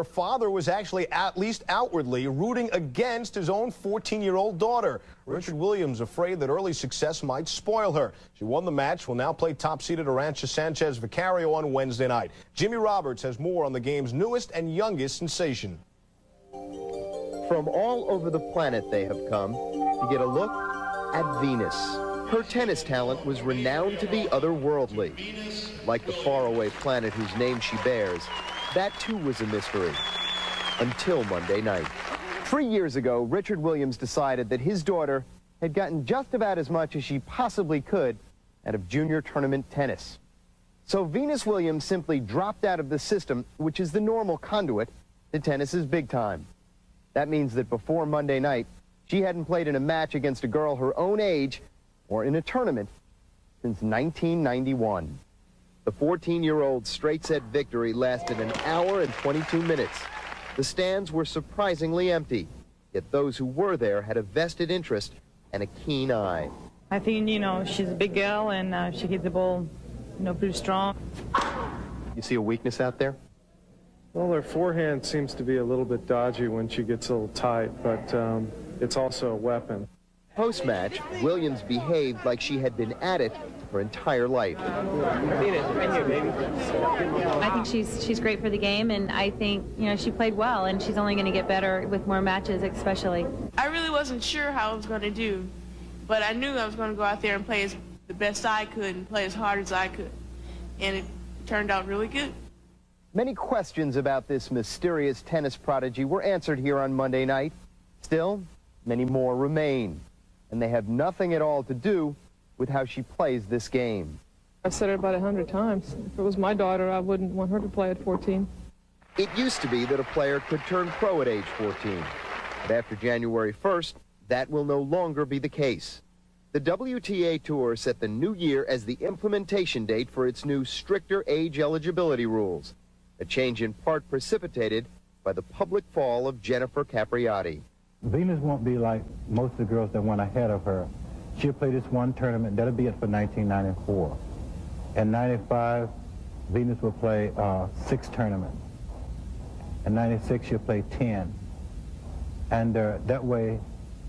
Her father was actually, at least outwardly, rooting against his own 14-year-old daughter. Richard Williams afraid that early success might spoil her. She won the match, will now play top-seeded Arantxa Sanchez Vicario on Wednesday night. Jimmy Roberts has more on the game's newest and youngest sensation. From all over the planet they have come to get a look at Venus. Her tennis talent was renowned to be otherworldly. Like the faraway planet whose name she bears, that too was a mystery, until Monday night. 3 years ago, Richard Williams decided that his daughter had gotten just about as much as she possibly could out of junior tournament tennis. So Venus Williams simply dropped out of the system, which is the normal conduit to tennis's big time. That means that before Monday night, she hadn't played in a match against a girl her own age or in a tournament since 1991. The 14-year-old's straight-set victory lasted an hour and 22 minutes. The stands were surprisingly empty, yet those who were there had a vested interest and a keen eye. I think, she's a big girl and she hits the ball, pretty strong. You see a weakness out there? Well, her forehand seems to be a little bit dodgy when she gets a little tight, but it's also a weapon. Post-match, Williams behaved like she had been at it her entire life. I think she's great for the game, and I think, she played well, and she's only going to get better with more matches, especially. I really wasn't sure how I was going to do, but I knew I was going to go out there and play the best I could and play as hard as I could, and it turned out really good. Many questions about this mysterious tennis prodigy were answered here on Monday night. Still, many more remain, and they have nothing at all to do with how she plays this game. I've said it about 100 times. If it was my daughter, I wouldn't want her to play at 14. It used to be that a player could turn pro at age 14. But after January 1st, that will no longer be the case. The WTA Tour set the new year as the implementation date for its new stricter age eligibility rules, a change in part precipitated by the public fall of Jennifer Capriati. Venus won't be like most of the girls that went ahead of her. She'll play this one tournament. That'll be it for 1994. In 95, Venus will play 6 tournaments. In 96, she'll play 10. And that way,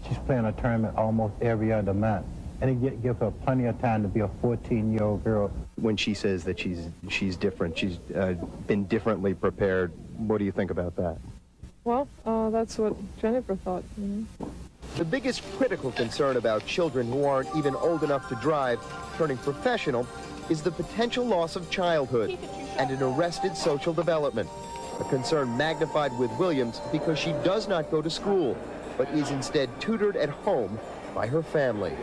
she's playing a tournament almost every other month. And it gives her plenty of time to be a 14-year-old girl. When she says that she's different, she's been differently prepared, what do you think about that? Well, that's what Jennifer thought. The biggest critical concern about children who aren't even old enough to drive turning professional is the potential loss of childhood and an arrested social development, a concern magnified with Williams because she does not go to school, but is instead tutored at home by her family.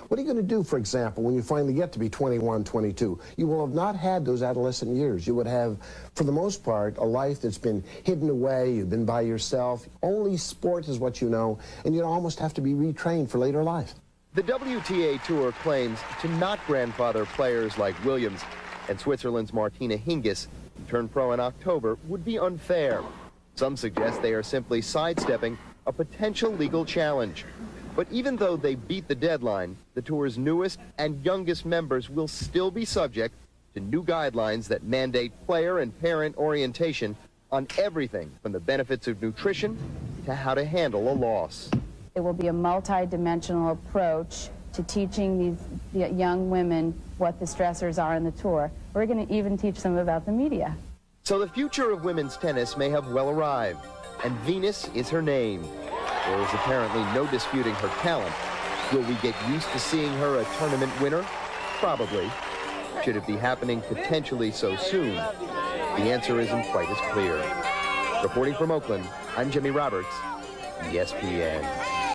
What are you going to do, for example, when you finally get to be 21, 22? You will have not had those adolescent years. You would have, for the most part, a life that's been hidden away. You've been by yourself. Only sport is what you know, and you almost have to be retrained for later life. The WTA Tour claims to not grandfather players like Williams, and Switzerland's Martina Hingis, who turned pro in October, would be unfair. Some suggest they are simply sidestepping a potential legal challenge. But even though they beat the deadline, the tour's newest and youngest members will still be subject to new guidelines that mandate player and parent orientation on everything from the benefits of nutrition to how to handle a loss. It will be a multi-dimensional approach to teaching these young women what the stressors are in the tour. We're going to even teach them about the media. So the future of women's tennis may have well arrived, and Venus is her name. There is apparently no disputing her talent. Will we get used to seeing her a tournament winner? Probably. Should it be happening potentially so soon? The answer isn't quite as clear. Reporting from Oakland, I'm Jimmy Roberts, ESPN.